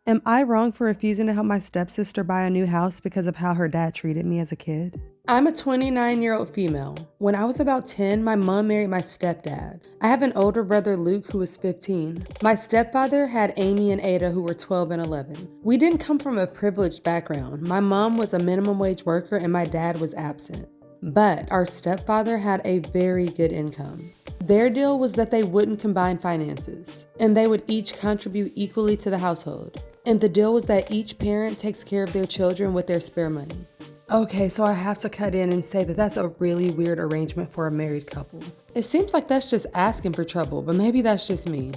Am I wrong for refusing to help my stepsister buy a new house because of how her dad treated me as a kid? I'm a 29-year-old female. When I was about 10, my mom married my stepdad. I have an older brother, Luke, who was 15. My stepfather had Amy and Ada, who were 12 and 11. We didn't come from a privileged background. My mom was a minimum wage worker and my dad was absent. But our stepfather had a very good income. Their deal was that they wouldn't combine finances, and they would each contribute equally to the household. And the deal was that each parent takes care of their children with their spare money. Okay, so I have to cut in and say that that's a really weird arrangement for a married couple. It seems like that's just asking for trouble, but maybe that's just me.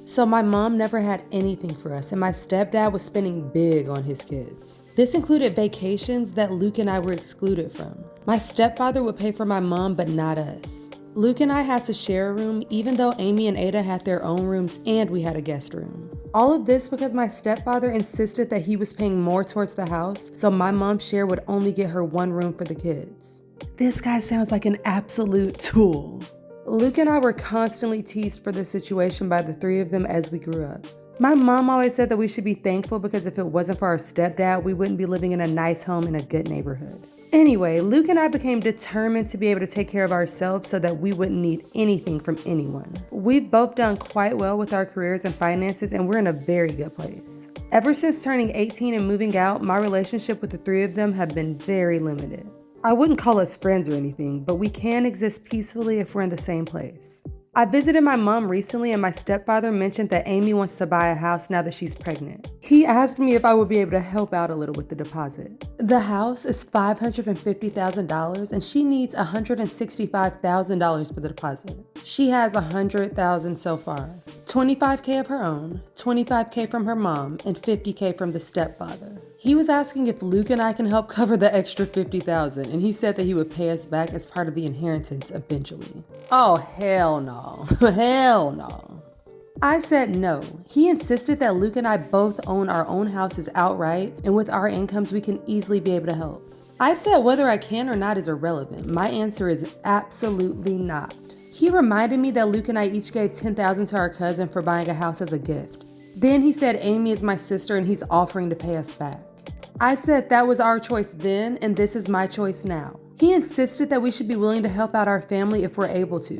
So my mom never had anything for us, and my stepdad was spending big on his kids. This included vacations that Luke and I were excluded from. My stepfather would pay for my mom, but not us. Luke and I had to share a room, even though Amy and Ada had their own rooms and we had a guest room. All of this because my stepfather insisted that he was paying more towards the house, so my mom's share would only get her one room for the kids. This guy sounds like an absolute tool. Luke and I were constantly teased for this situation by the three of them as we grew up. My mom always said that we should be thankful because if it wasn't for our stepdad, we wouldn't be living in a nice home in a good neighborhood. Anyway, Luke and I became determined to be able to take care of ourselves so that we wouldn't need anything from anyone. We've both done quite well with our careers and finances, and we're in a very good place. Ever since turning 18 and moving out, my relationship with the three of them have been very limited. I wouldn't call us friends or anything, but we can exist peacefully if we're in the same place. I visited my mom recently and my stepfather mentioned that Amy wants to buy a house now that she's pregnant. He asked me if I would be able to help out a little with the deposit. The house is $550,000 and she needs $165,000 for the deposit. She has $100,000 so far. $25K of her own, $25K from her mom, and $50K from the stepfather. He was asking if Luke and I can help cover the extra $50,000, and he said that he would pay us back as part of the inheritance eventually. Oh, hell no. Hell no. I said no. He insisted that Luke and I both own our own houses outright, and with our incomes, we can easily be able to help. I said whether I can or not is irrelevant. My answer is absolutely not. He reminded me that Luke and I each gave $10,000 to our cousin for buying a house as a gift. Then he said Amy is my sister and he's offering to pay us back. I said that was our choice then, and this is my choice now. He insisted that we should be willing to help out our family if we're able to.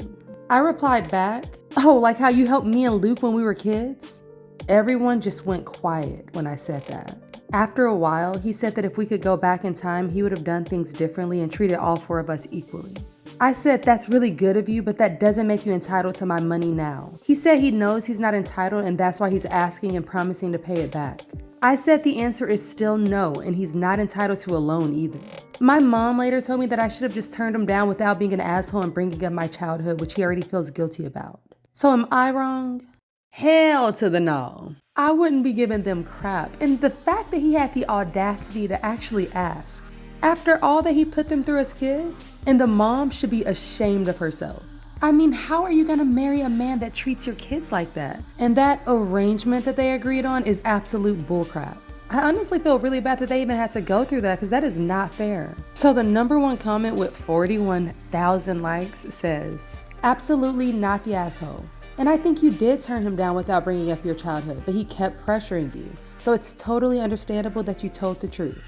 I replied back, oh, like how you helped me and Luke when we were kids? Everyone just went quiet when I said that. After a while, he said that if we could go back in time, he would have done things differently and treated all four of us equally. I said, that's really good of you, but that doesn't make you entitled to my money now. He said he knows he's not entitled and that's why he's asking and promising to pay it back. I said the answer is still no, and he's not entitled to a loan either. My mom later told me that I should have just turned him down without being an asshole and bringing up my childhood, which he already feels guilty about. So am I wrong? Hell to the no. I wouldn't be giving them crap, and the fact that he had the audacity to actually ask, after all that he put them through as kids, and the mom should be ashamed of herself. I mean, how are you gonna marry a man that treats your kids like that? And that arrangement that they agreed on is absolute bullcrap. I honestly feel really bad that they even had to go through that because that is not fair. So the number one comment with 41,000 likes says, absolutely not the asshole. And I think you did turn him down without bringing up your childhood, but he kept pressuring you. So it's totally understandable that you told the truth.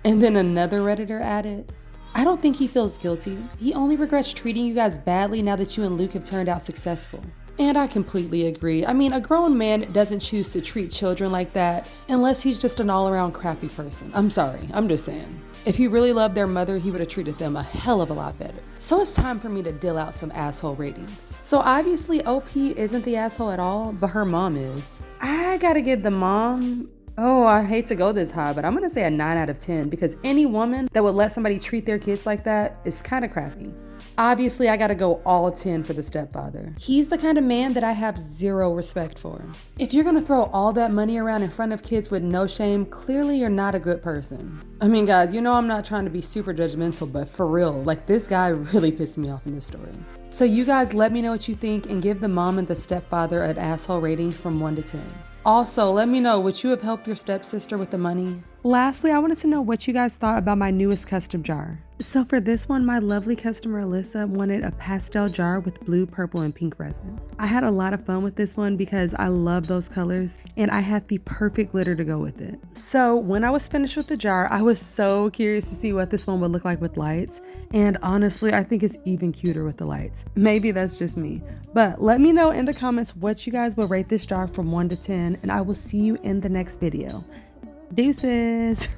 And then another Redditor added, I don't think he feels guilty. He only regrets treating you guys badly now that you and Luke have turned out successful. And I completely agree. I mean, a grown man doesn't choose to treat children like that unless he's just an all-around crappy person. I'm sorry, I'm just saying. If he really loved their mother, he would have treated them a hell of a lot better. So it's time for me to deal out some asshole ratings. So obviously OP isn't the asshole at all, but her mom is. I gotta give the mom, oh, I hate to go this high, but I'm gonna say a 9 out of 10 because any woman that would let somebody treat their kids like that is kind of crappy. Obviously, I gotta go all 10 for the stepfather. He's the kind of man that I have zero respect for. If you're gonna throw all that money around in front of kids with no shame, clearly you're not a good person. I mean, guys, you know I'm not trying to be super judgmental, but for real, like this guy really pissed me off in this story. So you guys let me know what you think and give the mom and the stepfather an asshole rating from 1 to 10. Also, let me know, would you have helped your stepsister with the money? Lastly, I wanted to know what you guys thought about my newest custom jar. So for this one, my lovely customer Alyssa wanted a pastel jar with blue, purple, and pink resin. I had a lot of fun with this one because I love those colors and I had the perfect glitter to go with it. So when I was finished with the jar, I was so curious to see what this one would look like with lights. And honestly, I think it's even cuter with the lights. Maybe that's just me. But let me know in the comments what you guys will rate this jar from 1 to 10, and I will see you in the next video. Deuces!